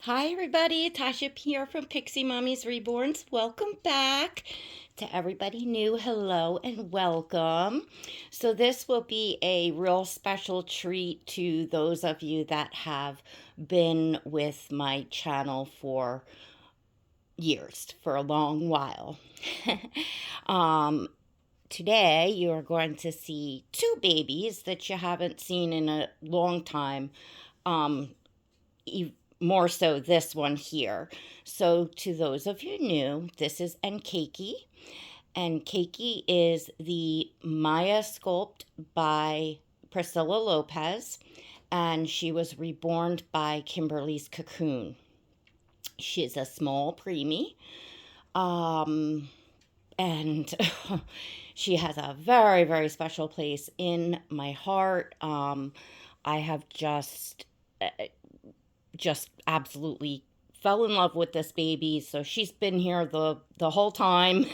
Hi, everybody. Tasha here from Pixie Mommy's Reborns. Welcome back. To everybody new, hello and welcome. So, this will be a real special treat to those of you that have been with my channel for years, for a long while. um, Today, you are going to see two babies that you haven't seen in a long time. Um, More so this one here. So to those of you new, this is Nkeiki. Nkeiki is the Maya sculpt by Priscilla Lopez, and she was reborned by Kymberlee's Cocoon. She is a small preemie, um, and she has a very, very special place in my heart. I have just absolutely fell in love with this baby. So she's been here the whole time,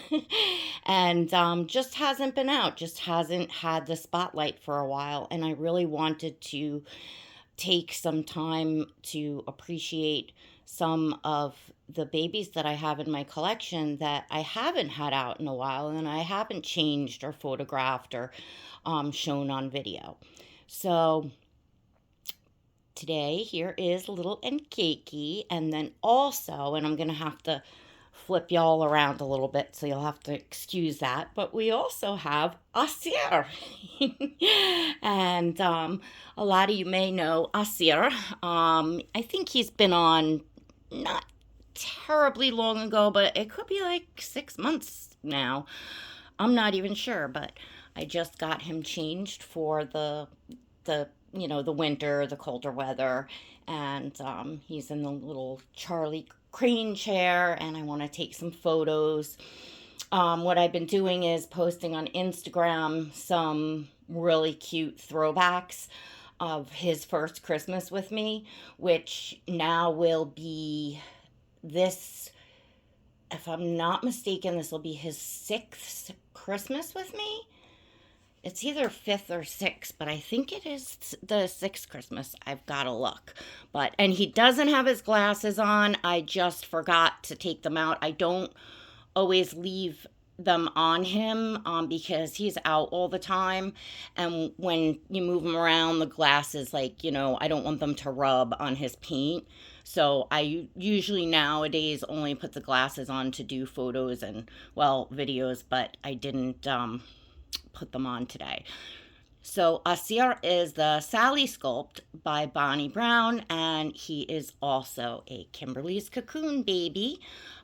and just hasn't been out. Just hasn't had the spotlight for a while. And I really wanted to take some time to appreciate some of the babies that I have in my collection that I haven't had out in a while, and I haven't changed or photographed or shown on video. So today here is little Nkeiki, and then also, and I'm gonna have to flip y'all around a little bit, so you'll have to excuse that, but we also have Aasir. And a lot of you may know Aasir. I think he's been on not terribly long ago, but it could be like 6 months now. I'm not even sure, but I just got him changed for the winter, the colder weather, and he's in the little Charlie crane chair, and I want to take some photos. What I've been doing is posting on Instagram some really cute throwbacks of his first Christmas with me, which now will be this, if I'm not mistaken, this will be his sixth Christmas with me. It's either fifth or sixth, but I think it is the sixth Christmas. I've got to look. And he doesn't have his glasses on. I just forgot to take them out. I don't always leave them on him because he's out all the time. And when you move him around, the glasses, I don't want them to rub on his paint. So I usually nowadays only put the glasses on to do photos and, well, videos, but I didn't put them on today. So Aasir is the Sally sculpt by Bonnie Brown, and he is also a Kymberlee's Cocoon baby.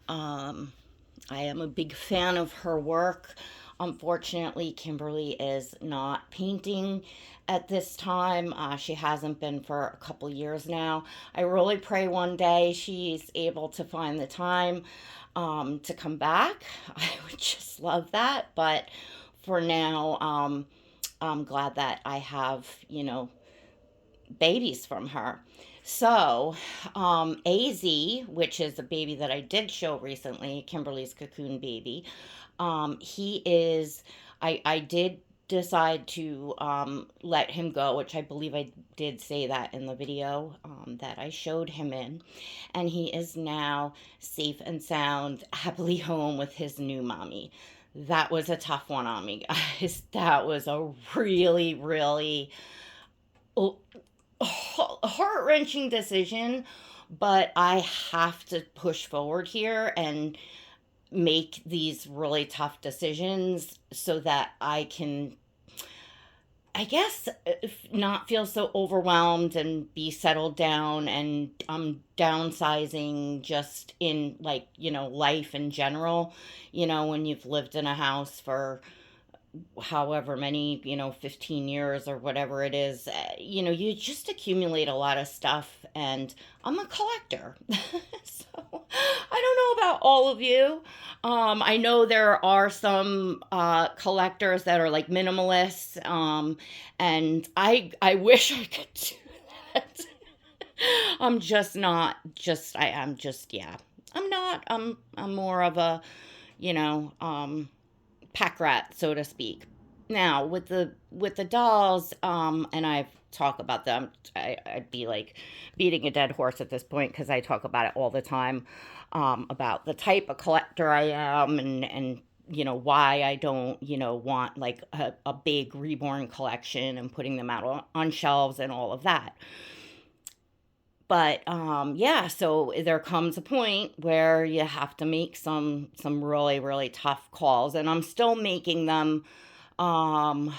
I am a big fan of her work. Unfortunately, Kymberlree is not painting at this time. She hasn't been for a couple years now. I really pray one day she's able to find the time to come back. I would just love that. But for now, I'm glad that I have, babies from her. So, AZ, which is a baby that I did show recently, Kymberlee's Cocoon baby, he is, I did decide to let him go, which I believe I did say that in the video that I showed him in. And he is now safe and sound, happily home with his new mommy. That was a tough one on me, guys. That was a really, really heart wrenching decision, but I have to push forward here and make these really tough decisions so that I can, I guess, not feel so overwhelmed and be settled down. And I'm downsizing just in, life in general. When you've lived in a house for however many, 15 years or whatever it is, you just accumulate a lot of stuff, and I'm a collector. So I don't know about all of you. I know there are some collectors that are like minimalists, and I wish I could do that. I'm just not, I'm just, yeah. I'm not, I'm more of a, you know, pack rat, so to speak. Now with the dolls, and I've talked about them. I'd be like beating a dead horse at this point because I talk about it all the time, about the type of collector I am, and why I don't want like a big reborn collection and putting them out on shelves and all of that. But yeah, so there comes a point where you have to make some really really tough calls, and I'm still making them, um,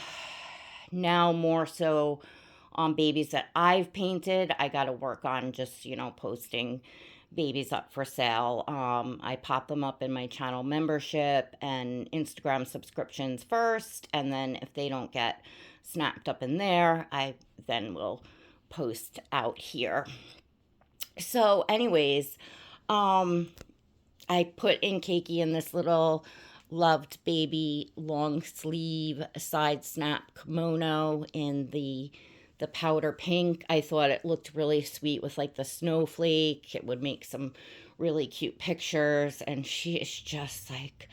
now more so on babies that I've painted. I got to work on just posting babies up for sale. I pop them up in my channel membership and Instagram subscriptions first, and then if they don't get snapped up in there, I then will post out here. So, anyways, um, I put Nkeiki in this little loved baby long sleeve side snap kimono in the powder pink. I thought it looked really sweet with like the snowflake. It would make some really cute pictures, and she is just like,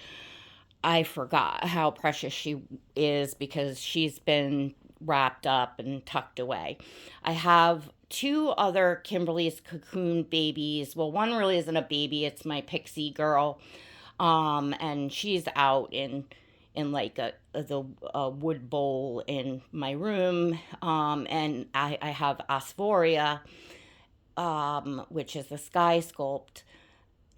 I forgot how precious she is because she's been wrapped up and tucked away. I have two other Kymberlee's Cocoon babies. Well, one really isn't a baby, it's my pixie girl. And she's out in like a wood bowl in my room. And I have Asphoria, which is the sky sculpt,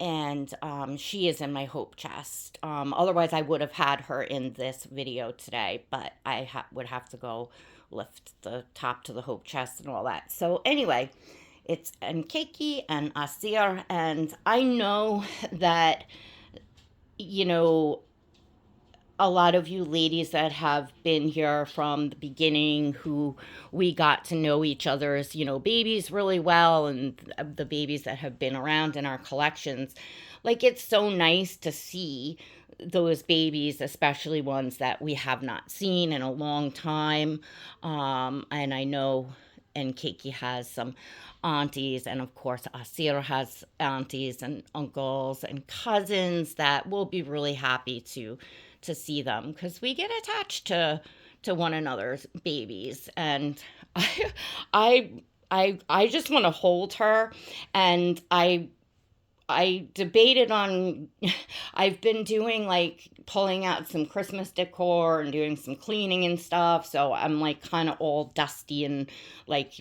and she is in my hope chest. Otherwise, I would have had her in this video today, but I would have to go lift the top to the hope chest and all that. So anyway, it's Nkeiki and Aasir, and I know that you know a lot of you ladies that have been here from the beginning, who we got to know each other's, babies really well, and the babies that have been around in our collections. Like, it's so nice to see those babies, especially ones that we have not seen in a long time. And I know Nkeiki has some aunties, and of course Aasir has aunties and uncles and cousins that will be really happy to see them, because we get attached to one another's babies. And I I just want to hold her. And I debated on I've been doing like pulling out some Christmas decor and doing some cleaning and stuff, so I'm like kind of all dusty and like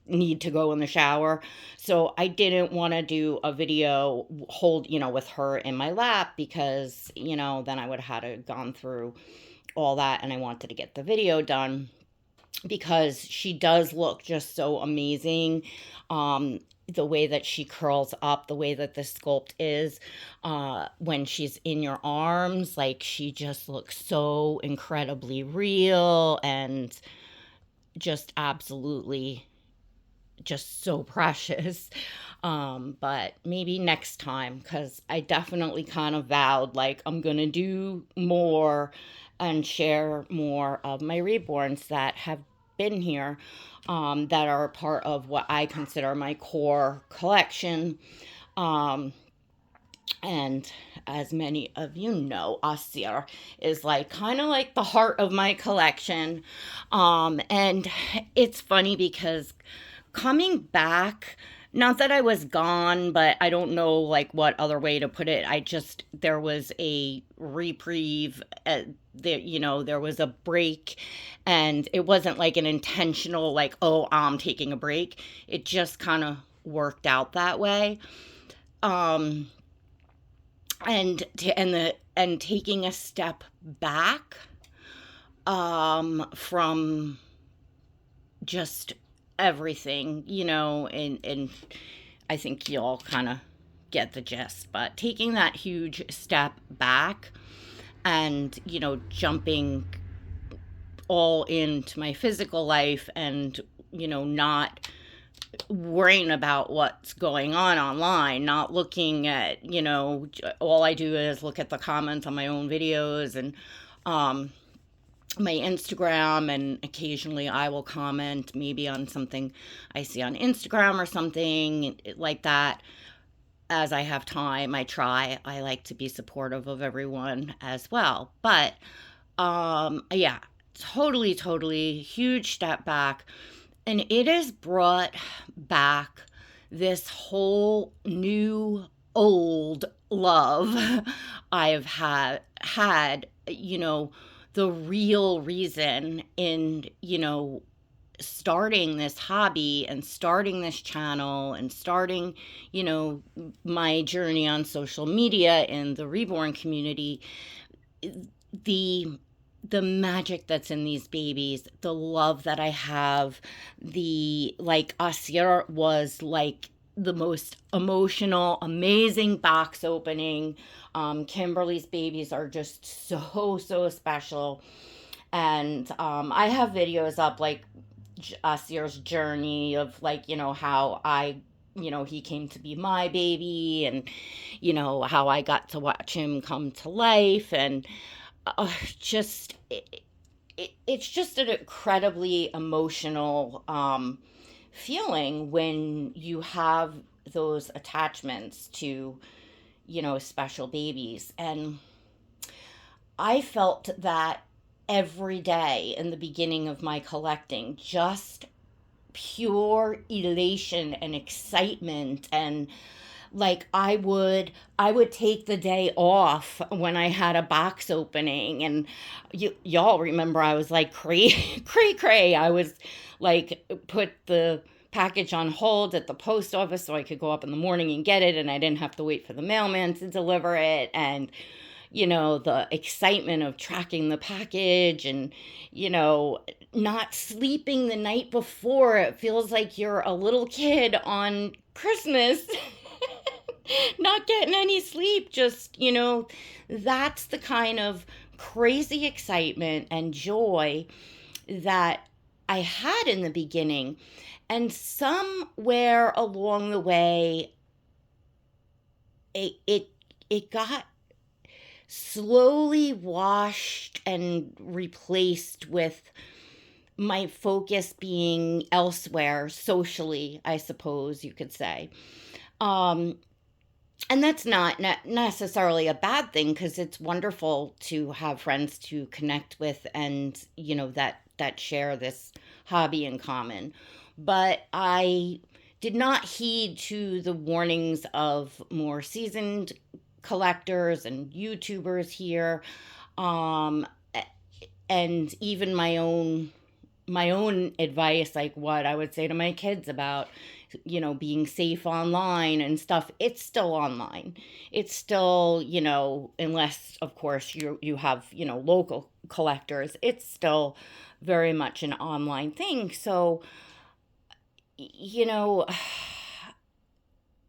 need to go in the shower. So I didn't want to do a video with her in my lap, because, then I would have had to gone through all that, and I wanted to get the video done because she does look just so amazing. The way that she curls up, the way that the sculpt is, when she's in your arms, like, she just looks so incredibly real and just absolutely just so precious. But maybe next time, because I definitely kind of vowed, like, I'm gonna do more and share more of my reborns that have been here, that are part of what I consider my core collection. Um, and as many of you know, Aasir is like kind of like the heart of my collection. And it's funny because coming back, not that I was gone, but I don't know like what other way to put it. There was a reprieve. There was a break, and it wasn't like an intentional, like, oh, I'm taking a break. It just kind of worked out that way. Um, and taking a step back, from just everything, and I think you'll kind of get the gist, but taking that huge step back and, jumping all into my physical life, and, not worrying about what's going on online, not looking at, all I do is look at the comments on my own videos and, my Instagram, and occasionally I will comment maybe on something I see on Instagram or something like that. As I have time, I like to be supportive of everyone as well. But yeah, totally huge step back. And it has brought back this whole new old love I've had, the real reason in, starting this hobby and starting this channel and starting, my journey on social media in the reborn community, the the magic that's in these babies, the love that I have, the like Aasir was like the most emotional, amazing box opening. Kymberlee's babies are just so special. And I have videos up like Asir's journey of like, how he came to be my baby, and, how I got to watch him come to life. And just it's just an incredibly emotional feeling when you have those attachments to, special babies. And I felt that every day in the beginning of my collecting, just pure elation and excitement. And like I would take the day off when I had a box opening. And y'all remember I was like cray. I was like, put the package on hold at the post office so I could go up in the morning and get it, and I didn't have to wait for the mailman to deliver it. And the excitement of tracking the package, and not sleeping the night before. It feels like you're a little kid on Christmas. Not getting any sleep. Just, that's the kind of crazy excitement and joy that I had in the beginning. And somewhere along the way, it got slowly washed and replaced with my focus being elsewhere socially, I suppose you could say. And that's not necessarily a bad thing, because it's wonderful to have friends to connect with, and that share this hobby in common. But I did not heed to the warnings of more seasoned collectors and YouTubers here, um, and even my own advice, like what I would say to my kids about, being safe online and stuff. It's still online. It's still, unless of course you have, local collectors, it's still very much an online thing. So, you know,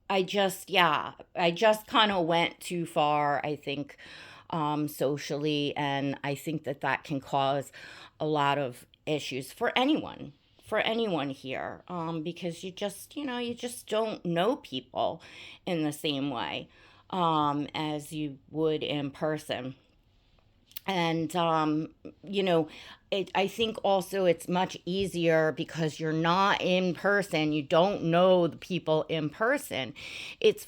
I just kind of went too far, I think, socially, and I think that can cause a lot of issues for anyone here, because you just don't know people in the same way, as you would in person. And I think also it's much easier because you're not in person, you don't know the people in person. It's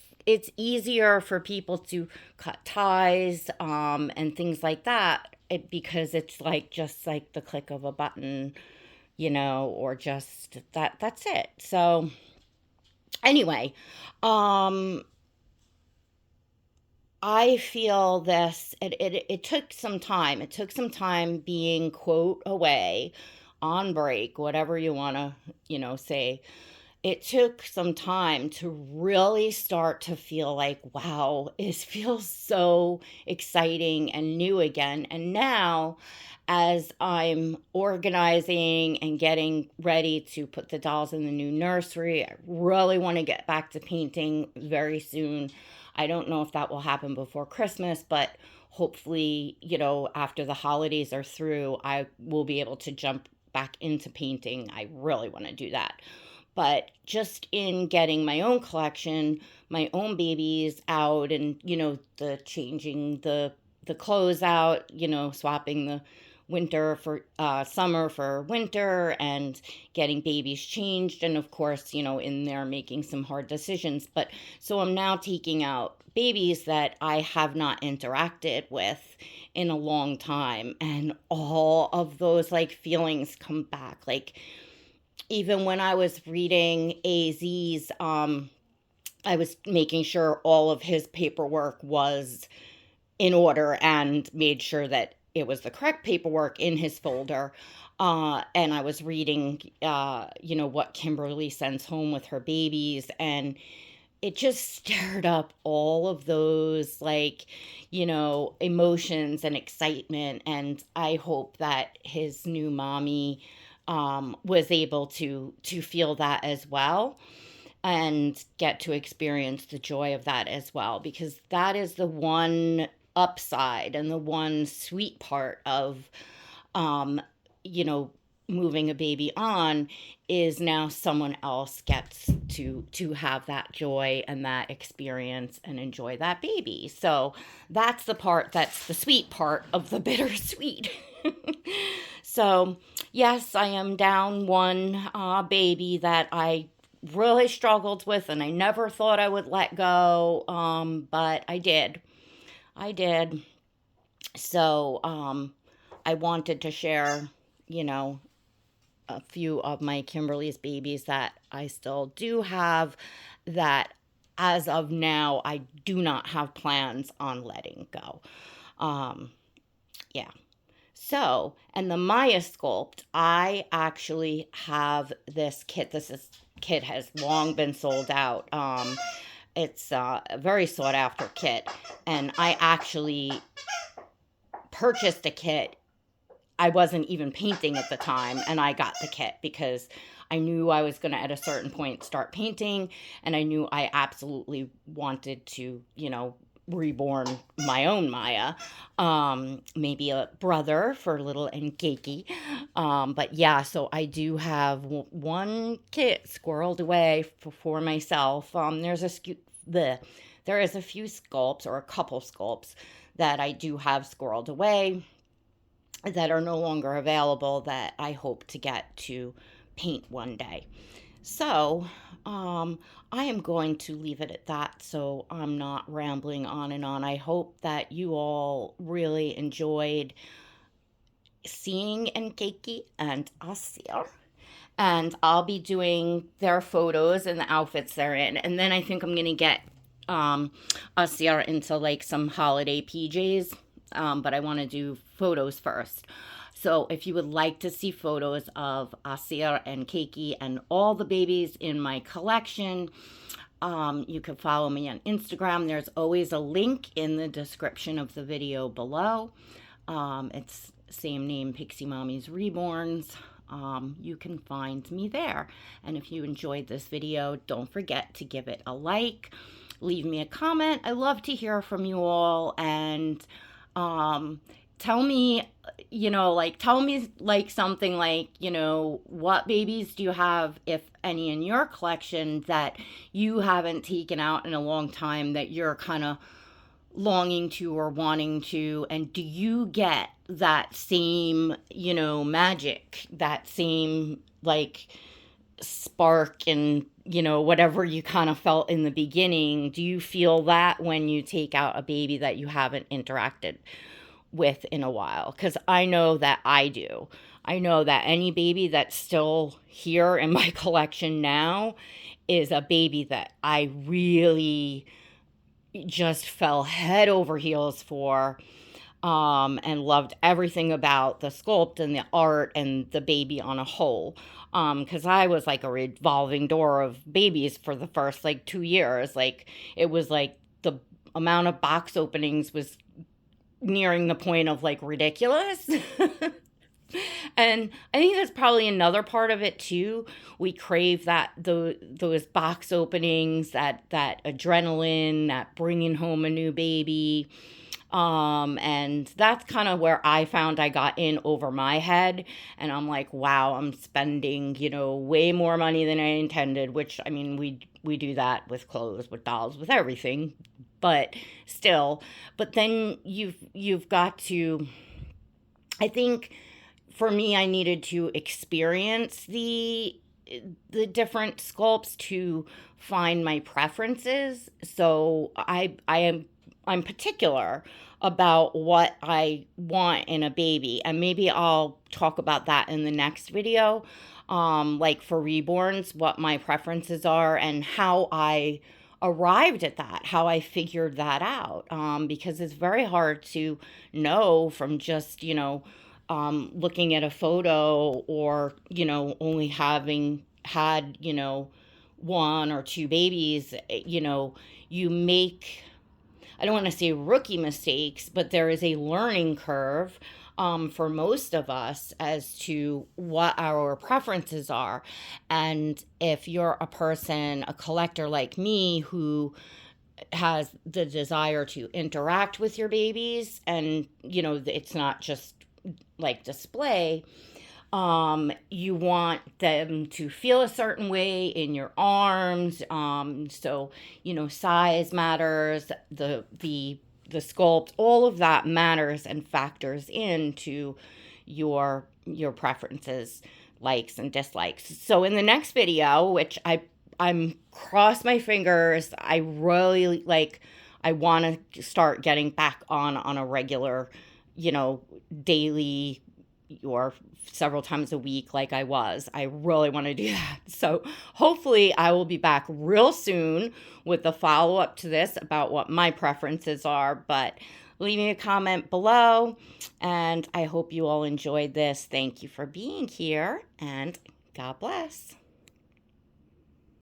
easier for people to cut ties, and things like that, because it's like just like the click of a button, or just that's it. So anyway, um I feel this, it took some time. It took some time being, quote, away, on break, whatever you want to, say. It took some time to really start to feel like, wow, it feels so exciting and new again. And now, as I'm organizing and getting ready to put the dolls in the new nursery, I really want to get back to painting very soon. I don't know if that will happen before Christmas, but hopefully, after the holidays are through, I will be able to jump back into painting. I really want to do that. But just in getting my own collection, my own babies out, and the changing the clothes out, swapping the summer for winter, and getting babies changed, and of course, in there making some hard decisions. But so I'm now taking out babies that I have not interacted with in a long time, and all of those like feelings come back. Like, even when I was reading AZ's, I was making sure all of his paperwork was in order and made sure that it was the correct paperwork in his folder. And I was reading, what Kymberlree sends home with her babies. And it just stirred up all of those, like, emotions and excitement. And I hope that his new mommy was able to feel that as well, and get to experience the joy of that as well, because that is the one upside and the one sweet part of um you know moving a baby on, is now someone else gets to have that joy and that experience and enjoy that baby. So that's the part, that's the sweet part of the bittersweet. So yes, I am down one baby that I really struggled with, and I never thought I would let go, but I did. I did. So I wanted to share, you know, a few of my Kymberlee's babies that I still do have, that as of now, I do not have plans on letting go. Um, yeah. So, and the Maya sculpt, I actually have this kit. Kit has long been sold out. It's a very sought after kit, and I actually purchased a kit. I wasn't even painting at the time, and I got the kit because I knew I was going to at a certain point start painting, and I knew I absolutely wanted to, reborn my own Maya. Maybe a brother for little Nkeiki. But yeah, so I do have one kit squirreled away for myself. There is a few sculpts, or a couple sculpts, that I do have squirreled away that are no longer available, that I hope to get to paint one day. So, I am going to leave it at that, so I'm not rambling on and on. I hope that you all really enjoyed seeing Nkeiki and Aasir. And I'll be doing their photos and the outfits they're in. And then I think I'm going to get Aasir into like some holiday PJs. But I want to do photos first. So if you would like to see photos of Aasir and Nkeiki and all the babies in my collection, you can follow me on Instagram. There's always a link in the description of the video below. It's same name, Pixie Mommy's Reborns. You can find me there. And if you enjoyed this video, don't forget to give it a like, leave me a comment. I love to hear from you all, and tell me, something like, what babies do you have, if any, in your collection that you haven't taken out in a long time, that you're kind of longing to or wanting to, and do you get that same, magic, that same, like, spark, and, whatever you kind of felt in the beginning? Do you feel that when you take out a baby that you haven't interacted with in a while? Because I know that I do. I know that any baby that's still here in my collection now is a baby that I really just fell head over heels for, and loved everything about the sculpt and the art and the baby on a whole. Because I was like a revolving door of babies for the first like 2 years. Like, it was like the amount of box openings was nearing the point of like ridiculous. And I think that's probably another part of it too. We crave those box openings, that adrenaline, that bringing home a new baby. And that's kind of where I found I got in over my head, and I'm like, wow, I'm spending, way more money than I intended, which, I mean, we do that with clothes, with dolls, with everything, but still. But then you've got to I think for me, I needed to experience the different sculpts to find my preferences. So I'm particular about what I want in a baby, and maybe I'll talk about that in the next video. Like for reborns, what my preferences are and how I arrived at that, how I figured that out. Because it's very hard to know from just, looking at a photo, or, only having had, one or two babies. You make, I don't want to say rookie mistakes, but there is a learning curve for most of us as to what our preferences are. And if you're a person, a collector like me, who has the desire to interact with your babies, and it's not just like display, you want them to feel a certain way in your arms. So size matters, the sculpt, all of that matters and factors into your preferences, likes and dislikes. So in the next video, which I'm cross my fingers, I really like, I want to start getting back on a regular, daily or several times a week like I was. I really want to do that. So hopefully I will be back real soon with the follow-up to this about what my preferences are. But leave me a comment below, and I hope you all enjoyed this. Thank you for being here, and God bless.